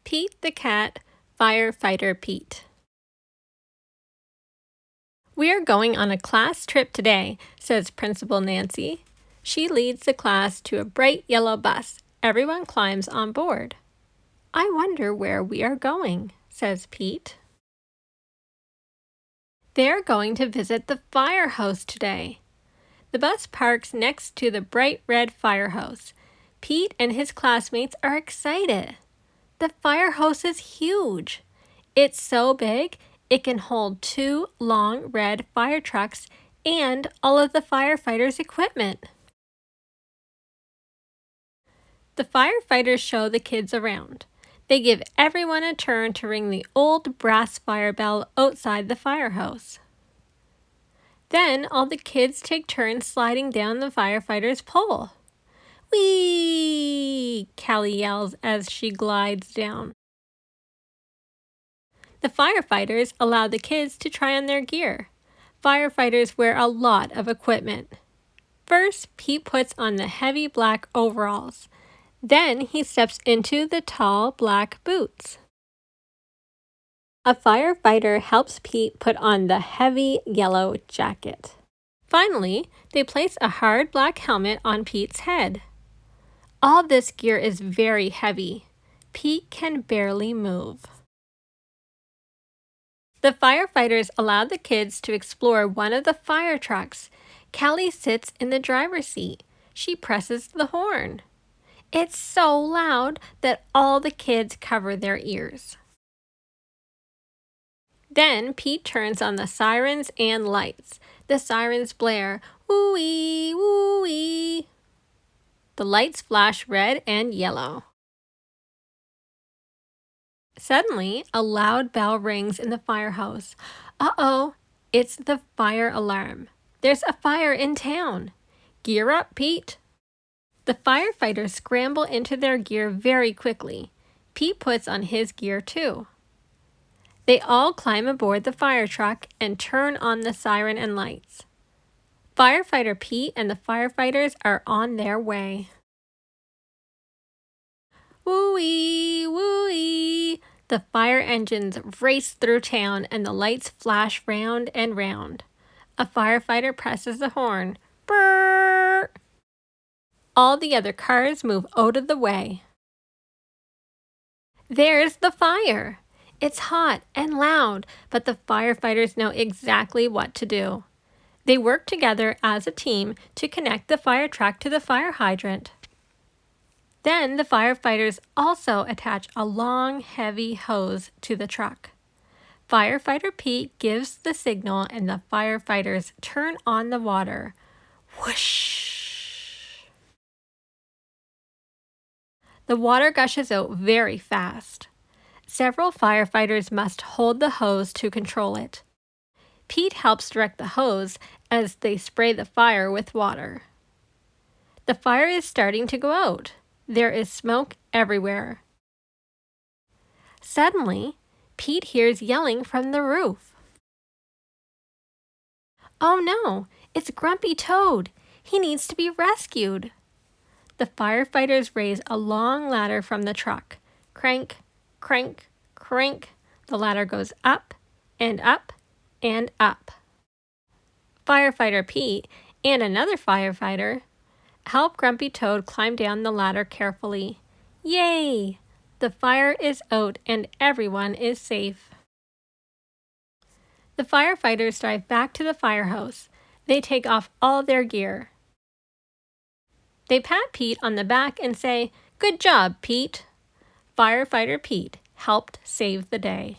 Pete the Cat, Firefighter Pete. We are going on a class trip today, says Principal Nancy. She leads the class to a bright yellow bus. Everyone climbs on board. I wonder where we are going, says Pete. They're going to visit the fire hose today. The bus parks next to the bright red fire hose. Pete and his classmates are excited. The fire hose is huge. It's so big, it can hold 2 long red fire trucks and all of the firefighters' equipment. The firefighters show the kids around. They give everyone a turn to ring the old brass fire bell outside the fire hose. Then all the kids take turns sliding down the firefighter's pole. Whee! Callie yells as she glides down. The firefighters allow the kids to try on their gear. Firefighters wear a lot of equipment. First, Pete puts on the heavy black overalls. Then he steps into the tall black boots. A firefighter helps Pete put on the heavy yellow jacket. Finally, they place a hard black helmet on Pete's head. All this gear is very heavy. Pete can barely move. The firefighters allow the kids to explore one of the fire trucks. Callie sits in the driver's seat. She presses the horn. It's so loud that all the kids cover their ears. Then Pete turns on the sirens and lights. The sirens blare, woo-wee, woo-wee. The lights flash red and yellow. Suddenly, a loud bell rings in the firehouse. Uh-oh, it's the fire alarm. There's a fire in town. Gear up, Pete. The firefighters scramble into their gear very quickly. Pete puts on his gear too. They all climb aboard the fire truck and turn on the siren and lights. Firefighter Pete and the firefighters are on their way. Woo-wee, woo-wee. The fire engines race through town and the lights flash round and round. A firefighter presses the horn. Brrr! All the other cars move out of the way. There's the fire. It's hot and loud, but the firefighters know exactly what to do. They work together as a team to connect the fire truck to the fire hydrant. Then the firefighters also attach a long, heavy hose to the truck. Firefighter Pete gives the signal and the firefighters turn on the water. Whoosh! The water gushes out very fast. Several firefighters must hold the hose to control it. Pete helps direct the hose as they spray the fire with water. The fire is starting to go out. There is smoke everywhere. Suddenly, Pete hears yelling from the roof. Oh no, it's Grumpy Toad. He needs to be rescued. The firefighters raise a long ladder from the truck. Crank, crank, crank. The ladder goes up and up and up. Firefighter Pete and another firefighter help Grumpy Toad climb down the ladder carefully. Yay! The fire is out and everyone is safe. The firefighters drive back to the firehouse. They take off all their gear. They pat Pete on the back and say, "Good job, Pete." Firefighter Pete helped save the day.